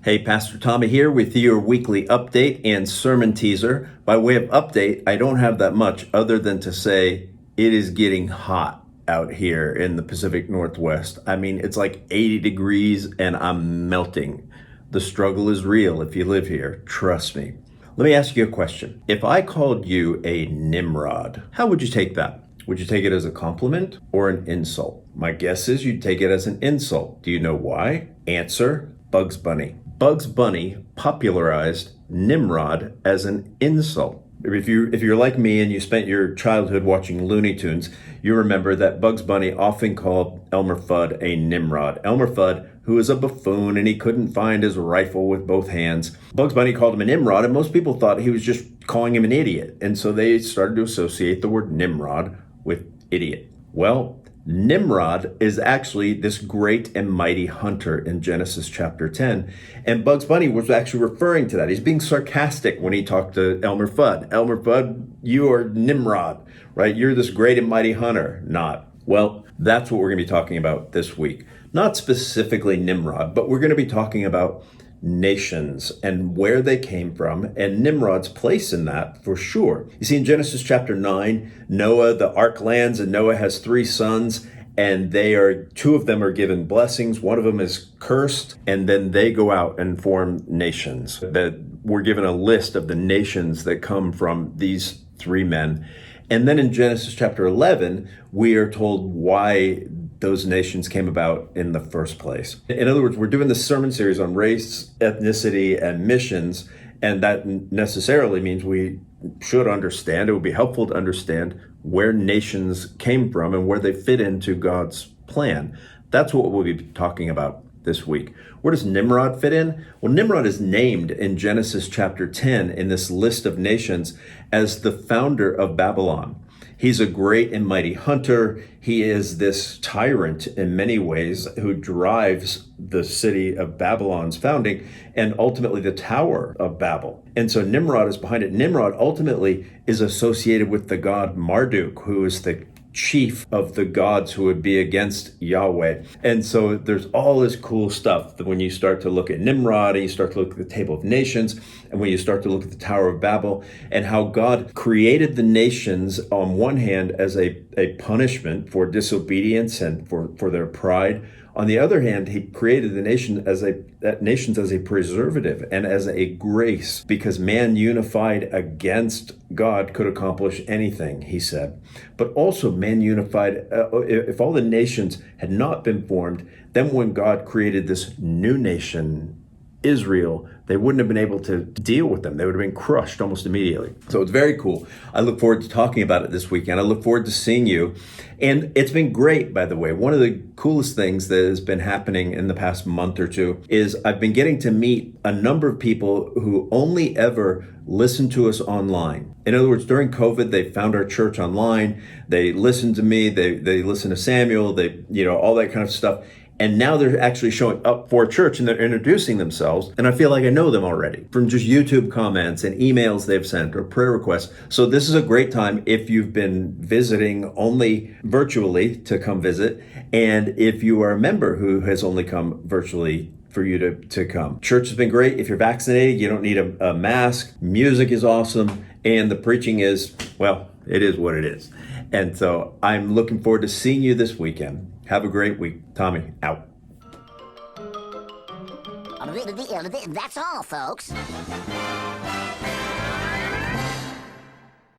Hey, Pastor Tommy here with your weekly update and sermon teaser. By way of update, I don't have that much other than to say it is getting hot out here in the Pacific Northwest. I mean, it's like 80 degrees and I'm melting. The struggle is real if you live here. Trust me. Let me ask you a question. If I called you a Nimrod, how would you take that? Would you take it as a compliment or an insult? My guess is you'd take it as an insult. Do you know why? Answer: Bugs Bunny. Bugs Bunny popularized Nimrod as an insult. If you're like me and you spent your childhood watching Looney Tunes, you remember that Bugs Bunny often called Elmer Fudd a Nimrod. Elmer Fudd, who was a buffoon and he couldn't find his rifle with both hands. Bugs Bunny called him a Nimrod, and most people thought he was just calling him an idiot. And so they started to associate the word Nimrod with idiot. Well, Nimrod is actually this great and mighty hunter in Genesis chapter 10. And Bugs Bunny was actually referring to that. He's being sarcastic when he talked to Elmer Fudd. Elmer Fudd, you are Nimrod, right? You're this great and mighty hunter. Not. Well, that's what we're going to be talking about this week. Not specifically Nimrod, but we're going to be talking about nations and where they came from and Nimrod's place in that for sure. You see, in Genesis chapter 9, Noah, the ark lands, and Noah has 3 sons, and 2 of them are given blessings, one of them is cursed, and then they go out and form nations. That we're given a list of the nations that come from these 3 men. And then in Genesis chapter 11, we are told why those nations came about in the first place. In other words, we're doing this sermon series on race, ethnicity, and missions, and that necessarily means we should understand, it would be helpful to understand where nations came from and where they fit into God's plan. That's what we'll be talking about this week. Where does Nimrod fit in? Well, Nimrod is named in Genesis chapter 10 in this list of nations as the founder of Babylon. He's a great and mighty hunter. He is this tyrant in many ways who drives the city of Babylon's founding and ultimately the Tower of Babel. And so Nimrod is behind it. Nimrod ultimately is associated with the god Marduk, who is the chief of the gods who would be against Yahweh. And so there's all this cool stuff that when you start to look at Nimrod and you start to look at the Table of Nations, and when you start to look at the Tower of Babel and how God created the nations on one hand as a punishment for disobedience and for their pride. On the other hand, he created the nations as a preservative and as a grace, because man unified against God could accomplish anything, he said. But also man unified, if all the nations had not been formed, then when God created this new nation, Israel, they wouldn't have been able to deal with them. They would have been crushed almost immediately. So it's very cool. I look forward to talking about it this weekend. I look forward to seeing you. And it's been great, by the way. One of the coolest things that has been happening in the past month or two is I've been getting to meet a number of people who only ever listen to us online. In other words, during COVID, they found our church online. They listened to me. They listened to Samuel. They, all that kind of stuff. And now they're actually showing up for church and they're introducing themselves. And I feel like I know them already from just YouTube comments and emails they've sent or prayer requests. So this is a great time if you've been visiting only virtually to come visit. And if you are a member who has only come virtually, for you to come. Church has been great. If you're vaccinated, you don't need a mask. Music is awesome. And the preaching is, well, it is what it is. And so I'm looking forward to seeing you this weekend. Have a great week. Tommy, out. That's all, folks.